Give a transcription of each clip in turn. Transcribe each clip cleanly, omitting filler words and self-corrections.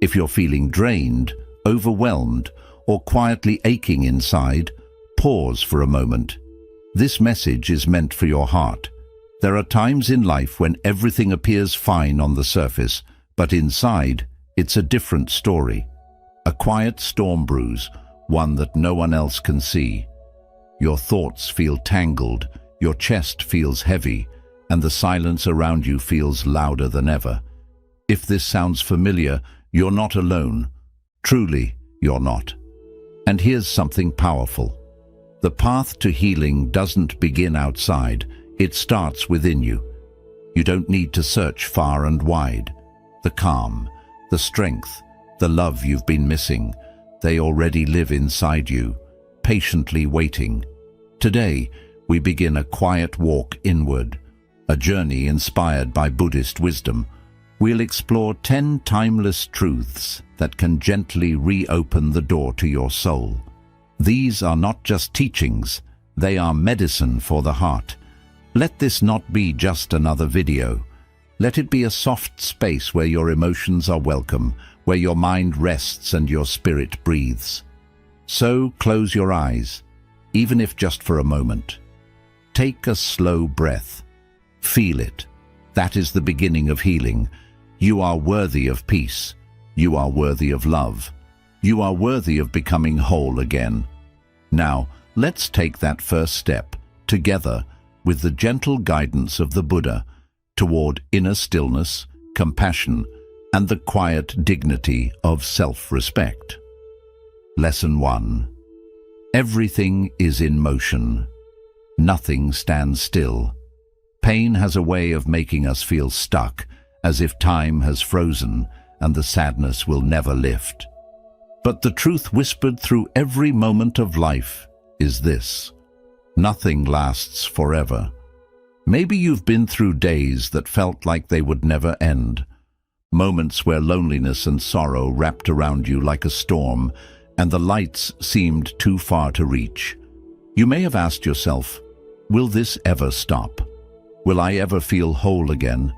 If you're feeling drained, overwhelmed, or quietly aching inside, pause for a moment. This message is meant for your heart. There are times in life when everything appears fine on the surface, but inside, it's a different story. A quiet storm brews, one that no one else can see. Your thoughts feel tangled, your chest feels heavy, and the silence around you feels louder than ever. If this sounds familiar, you're not alone. Truly, you're not. And here's something powerful. The path to healing doesn't begin outside, it starts within you. You don't need to search far and wide. The calm, the strength, the love you've been missing, they already live inside you, patiently waiting. Today, we begin a quiet walk inward, a journey inspired by Buddhist wisdom. We'll explore 10 timeless truths that can gently reopen the door to your soul. These are not just teachings, they are medicine for the heart. Let this not be just another video. Let it be a soft space where your emotions are welcome, where your mind rests and your spirit breathes. So close your eyes, even if just for a moment. Take a slow breath. Feel it. That is the beginning of healing. You are worthy of peace. You are worthy of love. You are worthy of becoming whole again. Now, let's take that first step, together, with the gentle guidance of the Buddha, toward inner stillness, compassion, and the quiet dignity of self-respect. Lesson 1. Everything is in motion. Nothing stands still. Pain has a way of making us feel stuck, as if time has frozen and the sadness will never lift. But the truth whispered through every moment of life is this: nothing lasts forever. Maybe you've been through days that felt like they would never end. Moments where loneliness and sorrow wrapped around you like a storm, and the lights seemed too far to reach. You may have asked yourself, will this ever stop? Will I ever feel whole again?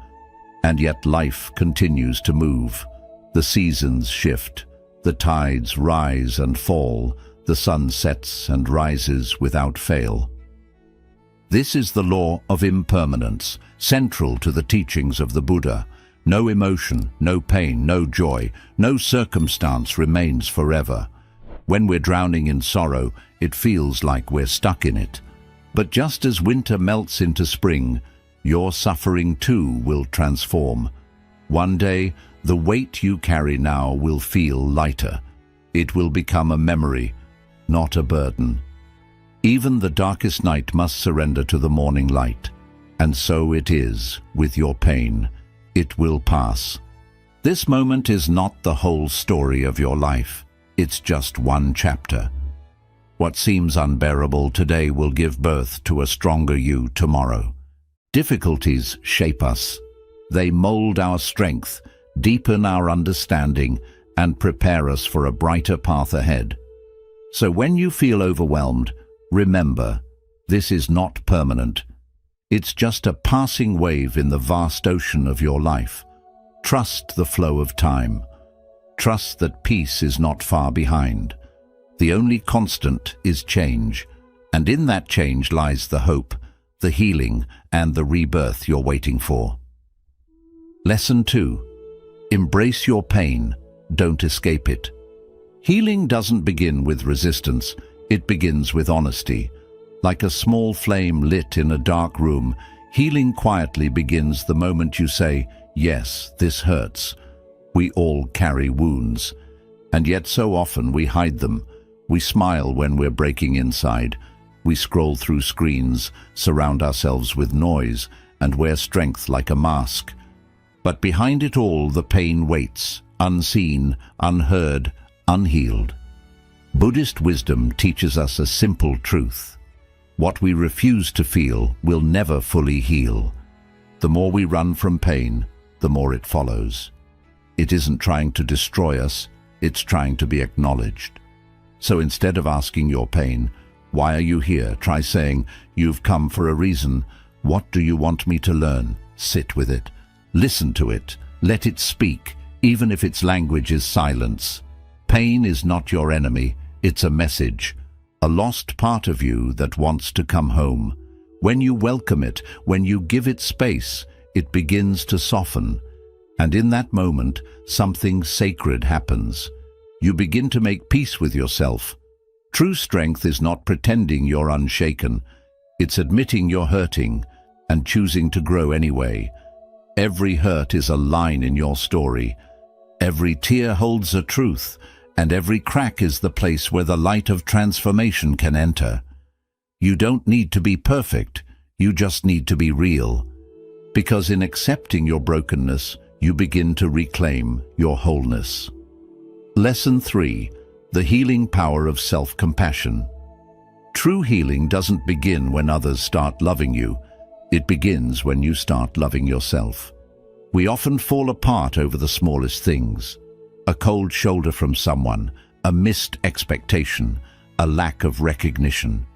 And yet life continues to move. The seasons shift, the tides rise and fall, the sun sets and rises without fail. This is the law of impermanence, central to the teachings of the Buddha. No emotion, no pain, no joy, no circumstance remains forever. When we're drowning in sorrow, it feels like we're stuck in it. But just as winter melts into spring, your suffering too will transform. One day, the weight you carry now will feel lighter. It will become a memory, not a burden. Even the darkest night must surrender to the morning light. And so it is with your pain. It will pass. This moment is not the whole story of your life. It's just one chapter. What seems unbearable today will give birth to a stronger you tomorrow. Difficulties shape us. They mold our strength, deepen our understanding, and prepare us for a brighter path ahead. So when you feel overwhelmed, remember, this is not permanent. It's just a passing wave in the vast ocean of your life. Trust the flow of time. Trust that peace is not far behind. The only constant is change, and in that change lies the hope, the healing, and the rebirth you're waiting for. Lesson 2. Embrace your pain, don't escape it. Healing doesn't begin with resistance, it begins with honesty. Like a small flame lit in a dark room, healing quietly begins the moment you say, yes, this hurts. We all carry wounds, and yet so often we hide them. We smile when we're breaking inside. We scroll through screens, surround ourselves with noise, and wear strength like a mask. But behind it all, the pain waits, unseen, unheard, unhealed. Buddhist wisdom teaches us a simple truth. What we refuse to feel will never fully heal. The more we run from pain, the more it follows. It isn't trying to destroy us, it's trying to be acknowledged. So instead of asking your pain, why are you here? Try saying, you've come for a reason. What do you want me to learn? Sit with it. Listen to it. Let it speak. even if its language is silence. Pain is not your enemy, it's a message, a lost part of you that wants to come home. When you welcome it, when you give it space, it begins to soften. And in that moment, something sacred happens. You begin to make peace with yourself. True strength is not pretending you're unshaken. It's admitting you're hurting and choosing to grow anyway. Every hurt is a line in your story. Every tear holds a truth, and every crack is the place where the light of transformation can enter. You don't need to be perfect, you just need to be real. Because in accepting your brokenness, you begin to reclaim your wholeness. Lesson 3. The healing power of self-compassion. True healing doesn't begin when others start loving you. It begins when you start loving yourself. We often fall apart over the smallest things. A cold shoulder from someone, a missed expectation, a lack of recognition.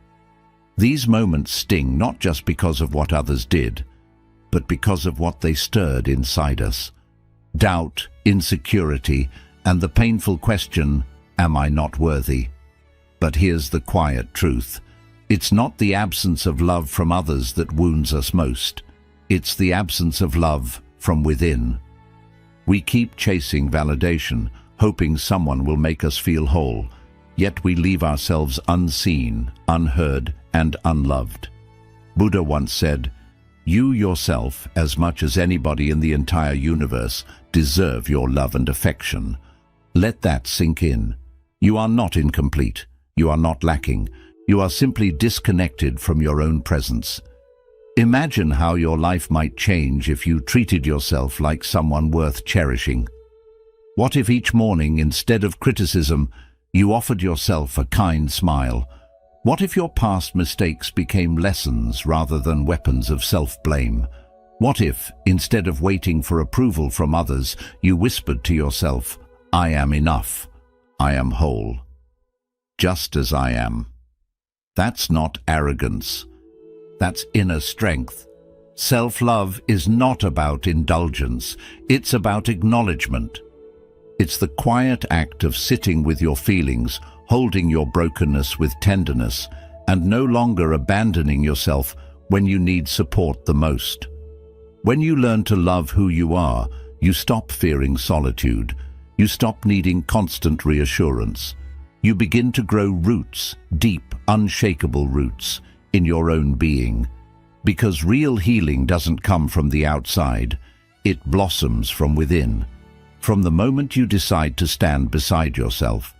These moments sting not just because of what others did, but because of what they stirred inside us. Doubt, insecurity, and the painful question, am I not worthy? But here's the quiet truth. It's not the absence of love from others that wounds us most. It's the absence of love from within. We keep chasing validation, hoping someone will make us feel whole, yet we leave ourselves unseen, unheard, and unloved. Buddha once said, "You yourself, as much as anybody in the entire universe, deserve your love and affection." Let that sink in. You are not incomplete. You are not lacking. You are simply disconnected from your own presence. Imagine how your life might change if you treated yourself like someone worth cherishing. What if each morning, instead of criticism, you offered yourself a kind smile? What if your past mistakes became lessons rather than weapons of self-blame? What if, instead of waiting for approval from others, you whispered to yourself, "I am enough. I am whole. Just as I am." That's not arrogance. That's inner strength. Self-love is not about indulgence. It's about acknowledgement. It's the quiet act of sitting with your feelings, holding your brokenness with tenderness, and no longer abandoning yourself when you need support the most. When you learn to love who you are, you stop fearing solitude. You stop needing constant reassurance. You begin to grow roots, deep, unshakable roots, in your own being. Because real healing doesn't come from the outside, it blossoms from within. From the moment you decide to stand beside yourself.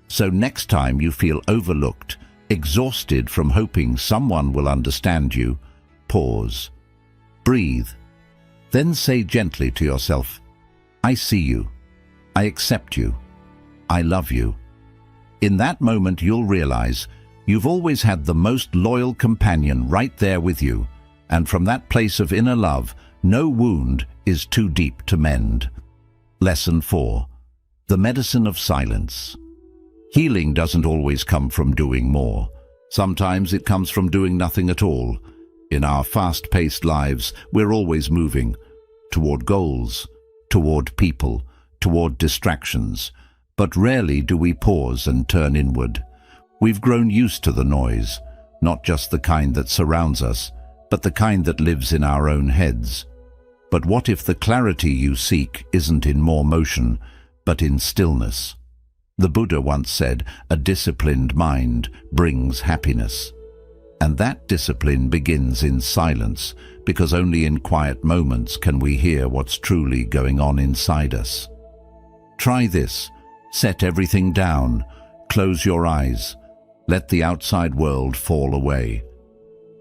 So next time you feel overlooked, exhausted from hoping someone will understand you, pause. Breathe. Then say gently to yourself, "I see you. I accept you. I love you." In that moment you'll realize you've always had the most loyal companion right there with you, and from that place of inner love, no wound is too deep to mend. Lesson 4. The medicine of silence. Healing doesn't always come from doing more. Sometimes it comes from doing nothing at all. In our fast-paced lives, we're always moving toward goals, toward people, toward distractions, but rarely do we pause and turn inward. We've grown used to the noise, not just the kind that surrounds us, but the kind that lives in our own heads. But what if the clarity you seek isn't in more motion, but in stillness? The Buddha once said, "A disciplined mind brings happiness." And that discipline begins in silence, because only in quiet moments can we hear what's truly going on inside us. Try this. Set everything down. Close your eyes. Let the outside world fall away.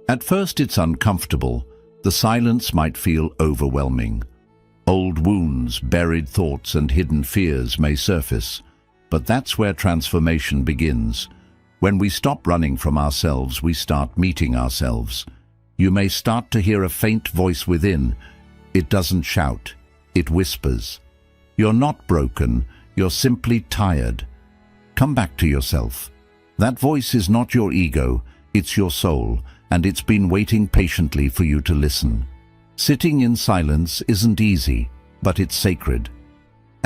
At first it's uncomfortable. The silence might feel overwhelming. Old wounds, buried thoughts, and hidden fears may surface. But that's where transformation begins. When we stop running from ourselves, we start meeting ourselves. You may start to hear a faint voice within. It doesn't shout. It whispers. You're not broken. You're simply tired. Come back to yourself. That voice is not your ego. It's your soul, and it's been waiting patiently for you to listen. Sitting in silence isn't easy, but it's sacred.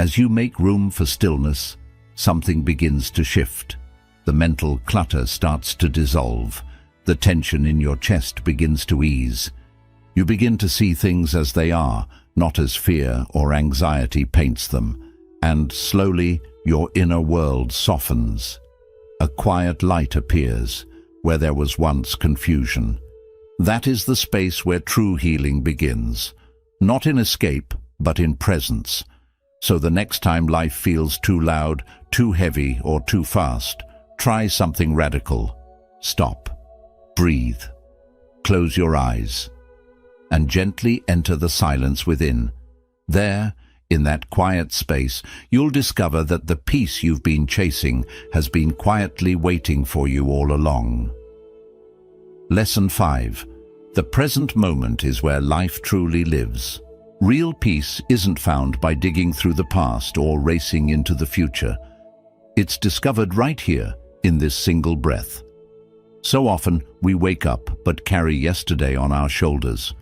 As you make room for stillness, something begins to shift. The mental clutter starts to dissolve. The tension in your chest begins to ease. You begin to see things as they are, not as fear or anxiety paints them, and slowly your inner world softens. A quiet light appears where there was once confusion. That is the space where true healing begins, not in escape, but in presence. So the next time life feels too loud, too heavy, or too fast, try something radical. Stop. Breathe. Close your eyes. And gently enter the silence within. There, in that quiet space, you'll discover that the peace you've been chasing has been quietly waiting for you all along. Lesson 5. The present moment is where life truly lives. Real peace isn't found by digging through the past or racing into the future. It's discovered right here, in this single breath. So often, we wake up but carry yesterday on our shoulders.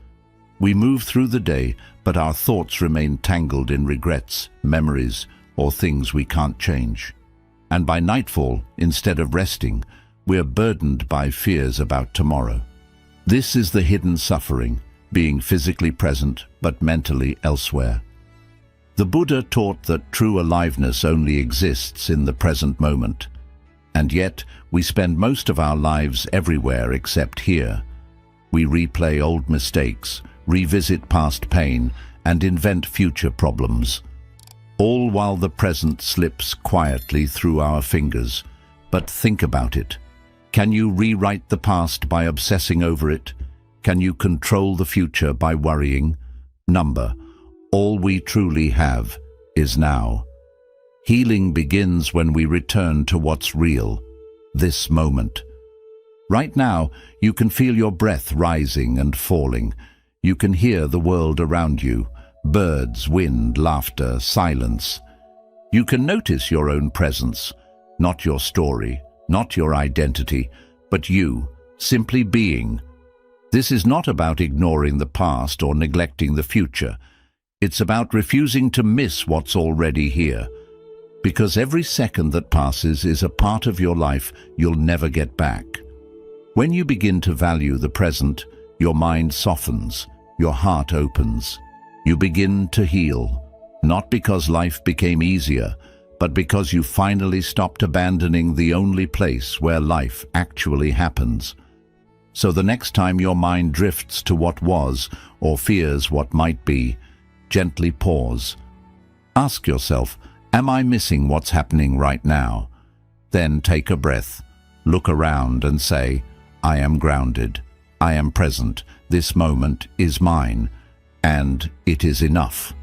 We move through the day, but our thoughts remain tangled in regrets, memories, or things we can't change. And by nightfall, instead of resting, we're burdened by fears about tomorrow. This is the hidden suffering, being physically present but mentally elsewhere. The Buddha taught that true aliveness only exists in the present moment. And yet, we spend most of our lives everywhere except here. We replay old mistakes, revisit past pain, and invent future problems, all while the present slips quietly through our fingers. But think about it. Can you rewrite the past by obsessing over it? Can you control the future by worrying? Number, all we truly have is now. Healing begins when we return to what's real, this moment. Right now, you can feel your breath rising and falling. You can hear the world around you, birds, wind, laughter, silence. You can notice your own presence, not your story, not your identity, but you, simply being. This is not about ignoring the past or neglecting the future. It's about refusing to miss what's already here. Because every second that passes is a part of your life you'll never get back. When you begin to value the present, your mind softens, your heart opens. You begin to heal, not because life became easier, but because you finally stopped abandoning the only place where life actually happens. So the next time your mind drifts to what was or fears what might be, gently pause. Ask yourself, am I missing what's happening right now? Then take a breath, look around and say, I am grounded, I am present, this moment is mine, and it is enough.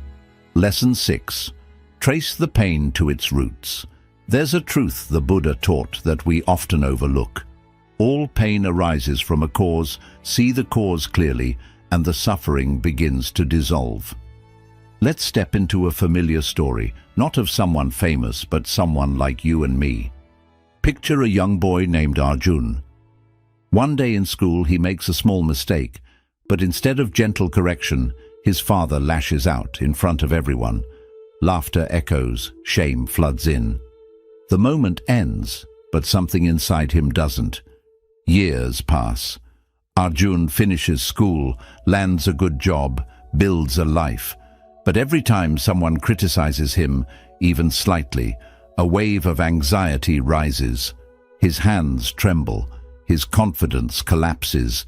Lesson 6. Trace the pain to its roots. There's a truth the Buddha taught that we often overlook. All pain arises from a cause, see the cause clearly, and the suffering begins to dissolve. Let's step into a familiar story, not of someone famous, but someone like you and me. Picture a young boy named Arjun. One day in school he makes a small mistake, but instead of gentle correction, his father lashes out in front of everyone. Laughter echoes, shame floods in. The moment ends, but something inside him doesn't. Years pass. Arjun finishes school, lands a good job, builds a life. But every time someone criticizes him, even slightly, a wave of anxiety rises. His hands tremble, his confidence collapses.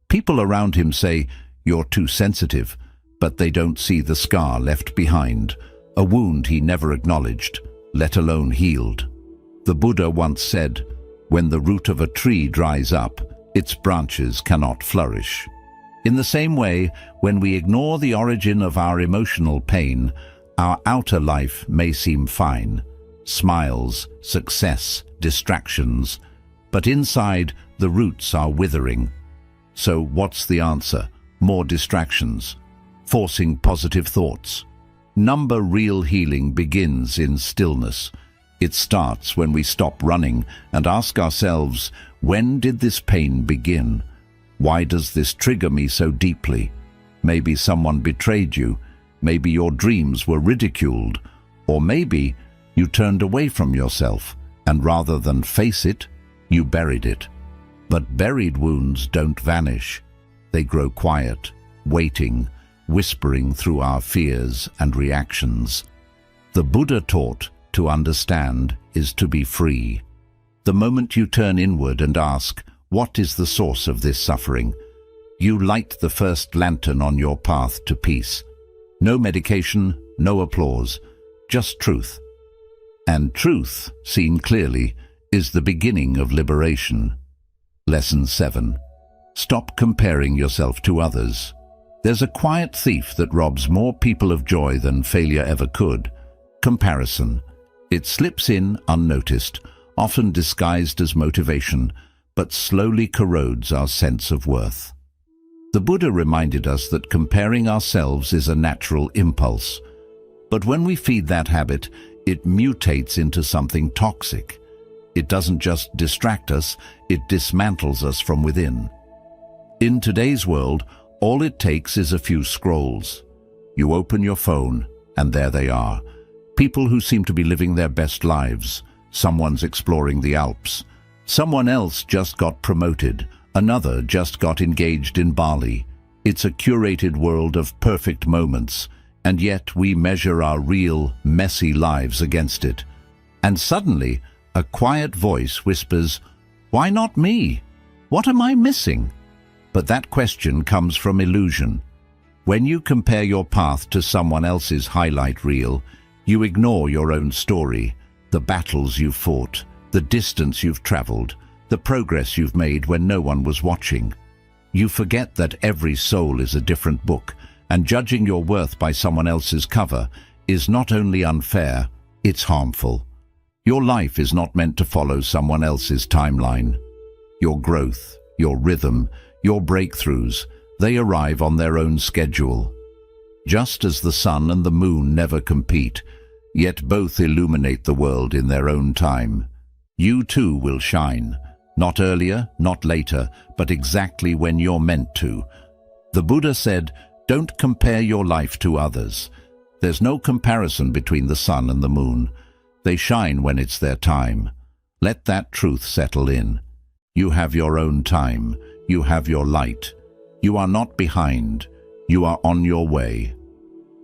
People around him say, "You're too sensitive," but they don't see the scar left behind, a wound he never acknowledged, let alone healed. The Buddha once said, "When the root of a tree dries up, its branches cannot flourish." In the same way, when we ignore the origin of our emotional pain, our outer life may seem fine. Smiles, success, distractions. But inside, the roots are withering. So what's the answer? More distractions. Forcing positive thoughts. Real healing begins in stillness. It starts when we stop running and ask ourselves, when did this pain begin? Why does this trigger me so deeply? Maybe someone betrayed you. Maybe your dreams were ridiculed. Or maybe you turned away from yourself, and rather than face it, you buried it. But buried wounds don't vanish. They grow quiet, waiting, whispering through our fears and reactions. The Buddha taught to understand is to be free. The moment you turn inward and ask, what is the source of this suffering? You light the first lantern on your path to peace. No medication, no applause, just truth. And truth, seen clearly, is the beginning of liberation. Lesson 7. Stop comparing yourself to others. There's a quiet thief that robs more people of joy than failure ever could. Comparison. It slips in unnoticed, often disguised as motivation, but slowly corrodes our sense of worth. The Buddha reminded us that comparing ourselves is a natural impulse. But when we feed that habit, it mutates into something toxic. It doesn't just distract us, it dismantles us from within. In today's world, all it takes is a few scrolls. You open your phone, and there they are. People who seem to be living their best lives. Someone's exploring the Alps. Someone else just got promoted. Another just got engaged in Bali. It's a curated world of perfect moments, and yet we measure our real, messy lives against it. And suddenly, a quiet voice whispers, "Why not me? What am I missing?" But that question comes from illusion. When you compare your path to someone else's highlight reel, you ignore your own story, the battles you've fought, the distance you've traveled, the progress you've made when no one was watching. You forget that every soul is a different book, and judging your worth by someone else's cover is not only unfair, it's harmful. Your life is not meant to follow someone else's timeline. Your growth, your rhythm, your breakthroughs, they arrive on their own schedule. Just as the sun and the moon never compete, yet both illuminate the world in their own time. You too will shine. Not earlier, not later, but exactly when you're meant to. The Buddha said, don't compare your life to others. There's no comparison between the sun and the moon. They shine when it's their time. Let that truth settle in. You have your own time. You have your light. You are not behind. You are on your way.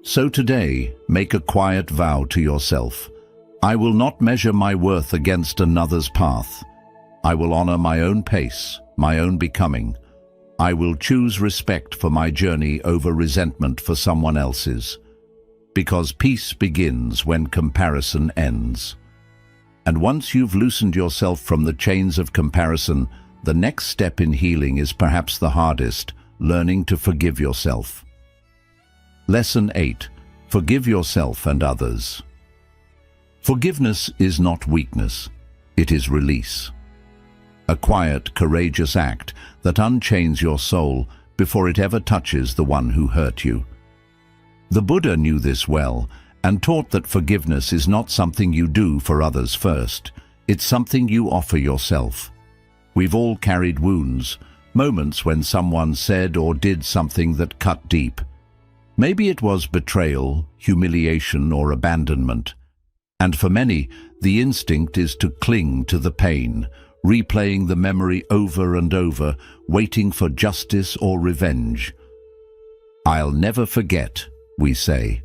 So today, make a quiet vow to yourself. I will not measure my worth against another's path. I will honor my own pace, my own becoming. I will choose respect for my journey over resentment for someone else's. Because peace begins when comparison ends. And once you've loosened yourself from the chains of comparison, the next step in healing is perhaps the hardest, learning to forgive yourself. Lesson 8. Forgive yourself and others. Forgiveness is not weakness, it is release. A quiet, courageous act that unchains your soul before it ever touches the one who hurt you. The Buddha knew this well and taught that forgiveness is not something you do for others first, it's something you offer yourself. We've all carried wounds, moments when someone said or did something that cut deep. Maybe it was betrayal, humiliation, or abandonment. And for many, the instinct is to cling to the pain, replaying the memory over and over, waiting for justice or revenge. I'll never forget, we say.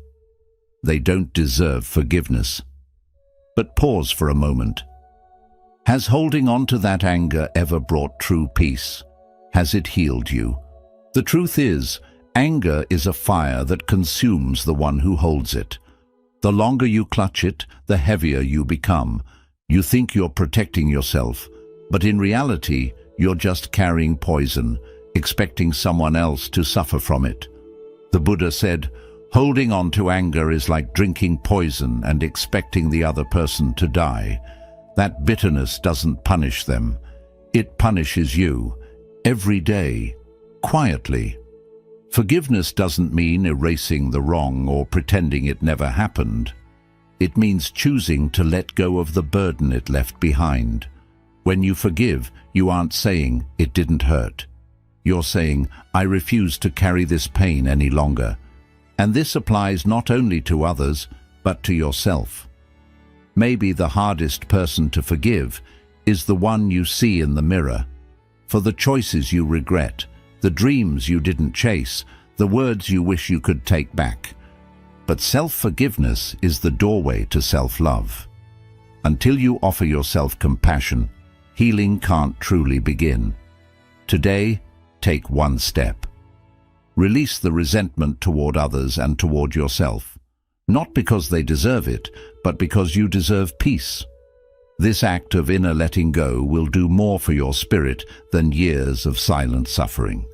They don't deserve forgiveness. But pause for a moment. Has holding on to that anger ever brought true peace? Has it healed you? The truth is, anger is a fire that consumes the one who holds it. The longer you clutch it, the heavier you become. You think you're protecting yourself, but in reality, you're just carrying poison, expecting someone else to suffer from it. The Buddha said, holding on to anger is like drinking poison and expecting the other person to die. That bitterness doesn't punish them. It punishes you, every day, quietly. Forgiveness doesn't mean erasing the wrong or pretending it never happened. It means choosing to let go of the burden it left behind. When you forgive, you aren't saying, it didn't hurt. You're saying, I refuse to carry this pain any longer. And this applies not only to others, but to yourself. Maybe the hardest person to forgive is the one you see in the mirror, for the choices you regret, the dreams you didn't chase, the words you wish you could take back. But self-forgiveness is the doorway to self-love. Until you offer yourself compassion, healing can't truly begin. Today, take one step. Release the resentment toward others and toward yourself, not because they deserve it, but because you deserve peace. This act of inner letting go will do more for your spirit than years of silent suffering.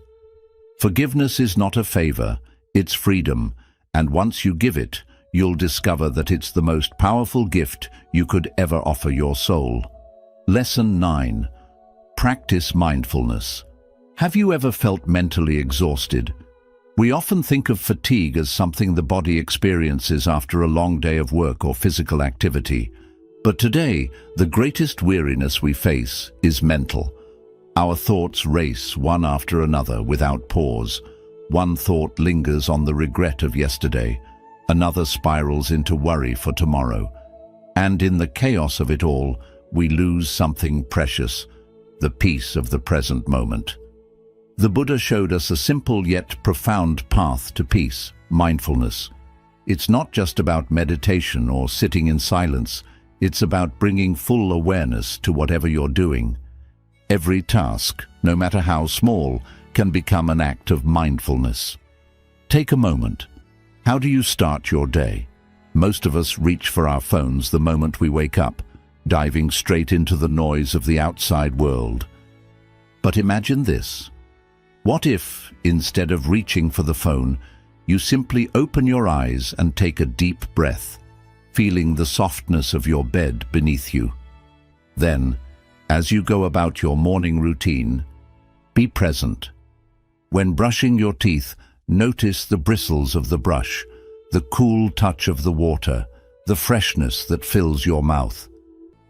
Forgiveness is not a favor, it's freedom, and once you give it, you'll discover that it's the most powerful gift you could ever offer your soul. Lesson 9. Practice mindfulness. Have you ever felt mentally exhausted? We often think of fatigue as something the body experiences after a long day of work or physical activity. But today, the greatest weariness we face is mental. Our thoughts race one after another without pause. One thought lingers on the regret of yesterday. Another spirals into worry for tomorrow. And in the chaos of it all, we lose something precious, the peace of the present moment. The Buddha showed us a simple yet profound path to peace, mindfulness. It's not just about meditation or sitting in silence. It's about bringing full awareness to whatever you're doing. Every task, no matter how small, can become an act of mindfulness. Take a moment. How do you start your day? Most of us reach for our phones the moment we wake up, diving straight into the noise of the outside world. But imagine this. What if, instead of reaching for the phone, you simply open your eyes and take a deep breath, feeling the softness of your bed beneath you? Then, as you go about your morning routine, be present. When brushing your teeth, notice the bristles of the brush, the cool touch of the water, the freshness that fills your mouth.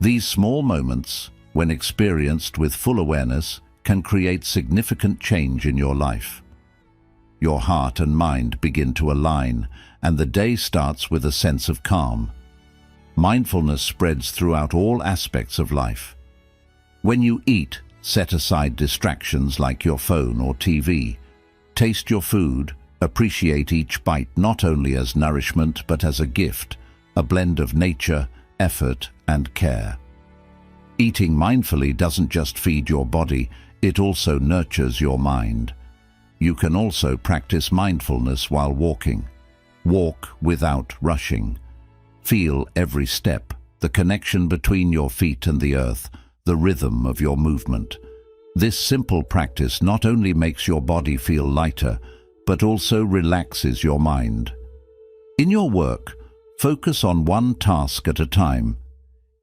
These small moments, when experienced with full awareness, can create significant change in your life. Your heart and mind begin to align, and the day starts with a sense of calm. Mindfulness spreads throughout all aspects of life. When you eat, set aside distractions like your phone or TV. Taste your food, appreciate each bite not only as nourishment but as a gift, a blend of nature, effort, and care. Eating mindfully doesn't just feed your body, it also nurtures your mind. You can also practice mindfulness while walking. Walk without rushing. Feel every step, the connection between your feet and the earth, the rhythm of your movement. This simple practice not only makes your body feel lighter, but also relaxes your mind. In your work, focus on one task at a time.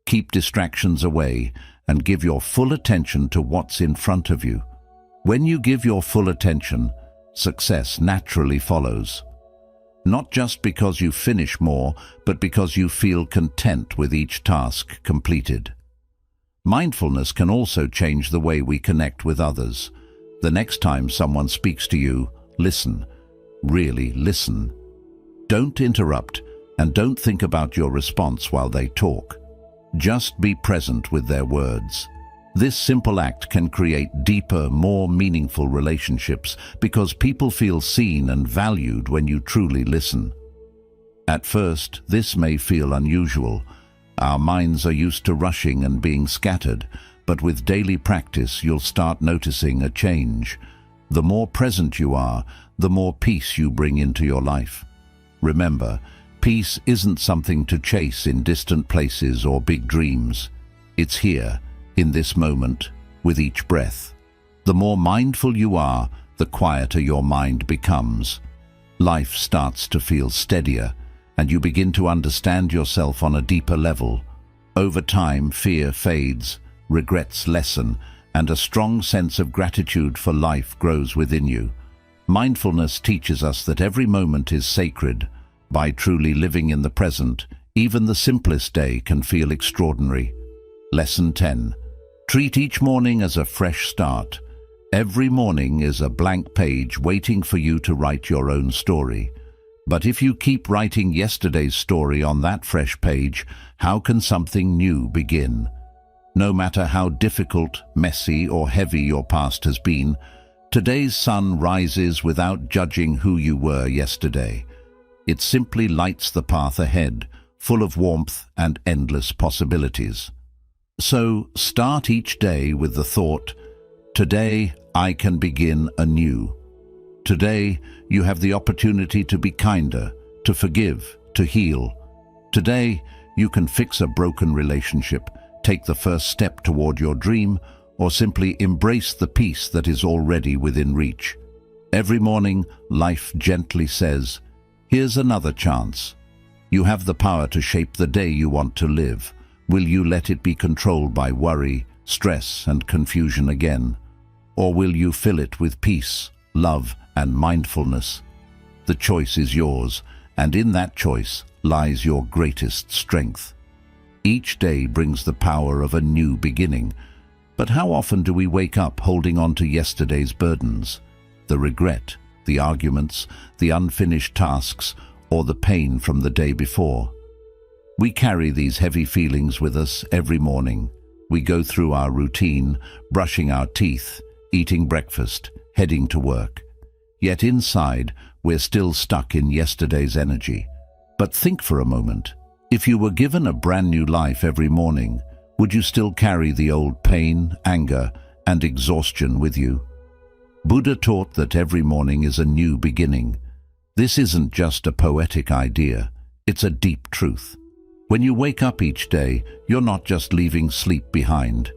Keep distractions away and give your full attention to what's in front of you. When you give your full attention, success naturally follows. Not just because you finish more, but because you feel content with each task completed. Mindfulness can also change the way we connect with others. The next time someone speaks to you, listen. Really listen. Don't interrupt, and don't think about your response while they talk. Just be present with their words. This simple act can create deeper, more meaningful relationships because people feel seen and valued when you truly listen. At first, this may feel unusual. Our minds are used to rushing and being scattered, but with daily practice, you'll start noticing a change. The more present you are, the more peace you bring into your life. Remember, peace isn't something to chase in distant places or big dreams. It's here, in this moment, with each breath. The more mindful you are, the quieter your mind becomes. Life starts to feel steadier, and you begin to understand yourself on a deeper level. Over time, fear fades, regrets lessen, and a strong sense of gratitude for life grows within you. Mindfulness teaches us that every moment is sacred. By truly living in the present, even the simplest day can feel extraordinary. Lesson 10. Treat each morning as a fresh start. Every morning is a blank page waiting for you to write your own story. But if you keep writing yesterday's story on that fresh page, how can something new begin? No matter how difficult, messy, or heavy your past has been, today's sun rises without judging who you were yesterday. It simply lights the path ahead, full of warmth and endless possibilities. So start each day with the thought, today I can begin anew. Today you have the opportunity to be kinder, to forgive, to heal. Today you can fix a broken relationship, take the first step toward your dream, or simply embrace the peace that is already within reach. Every morning, life gently says, here's another chance. You have the power to shape the day you want to live. Will you let it be controlled by worry, stress, and confusion again? Or will you fill it with peace, love, and mindfulness? The choice is yours, and in that choice lies your greatest strength. Each day brings the power of a new beginning. But how often do we wake up holding on to yesterday's burdens? The regret, the arguments, the unfinished tasks, or the pain from the day before? We carry these heavy feelings with us every morning. We go through our routine, brushing our teeth, eating breakfast, heading to work. Yet inside, we're still stuck in yesterday's energy. But think for a moment. If you were given a brand new life every morning, would you still carry the old pain, anger, and exhaustion with you? Buddha taught that every morning is a new beginning. This isn't just a poetic idea, it's a deep truth. When you wake up each day, you're not just leaving sleep behind.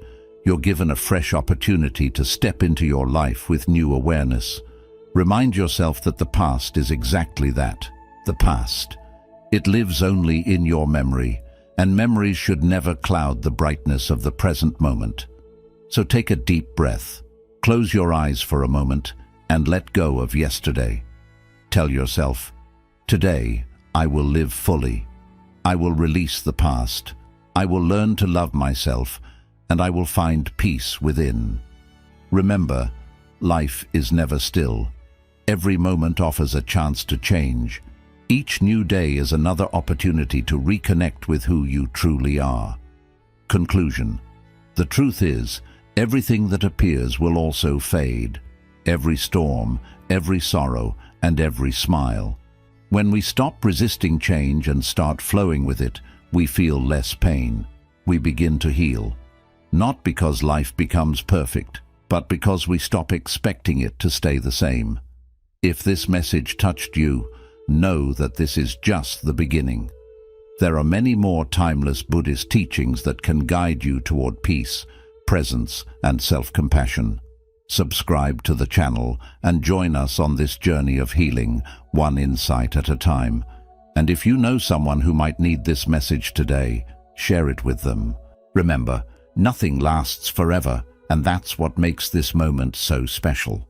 You're given a fresh opportunity to step into your life with new awareness. Remind yourself that the past is exactly that, the past. It lives only in your memory, and memories should never cloud the brightness of the present moment. So take a deep breath, close your eyes for a moment, and let go of yesterday. Tell yourself, today I will live fully. I will release the past. I will learn to love myself, and I will find peace within. Remember, life is never still. Every moment offers a chance to change. Each new day is another opportunity to reconnect with who you truly are. Conclusion. The truth is, everything that appears will also fade. Every storm, every sorrow, and every smile. When we stop resisting change and start flowing with it, we feel less pain. We begin to heal. Not because life becomes perfect, but because we stop expecting it to stay the same. If this message touched you, know that this is just the beginning. There are many more timeless Buddhist teachings that can guide you toward peace, presence, and self-compassion. Subscribe to the channel and join us on this journey of healing, one insight at a time. And if you know someone who might need this message today, share it with them. Remember, nothing lasts forever, and that's what makes this moment so special.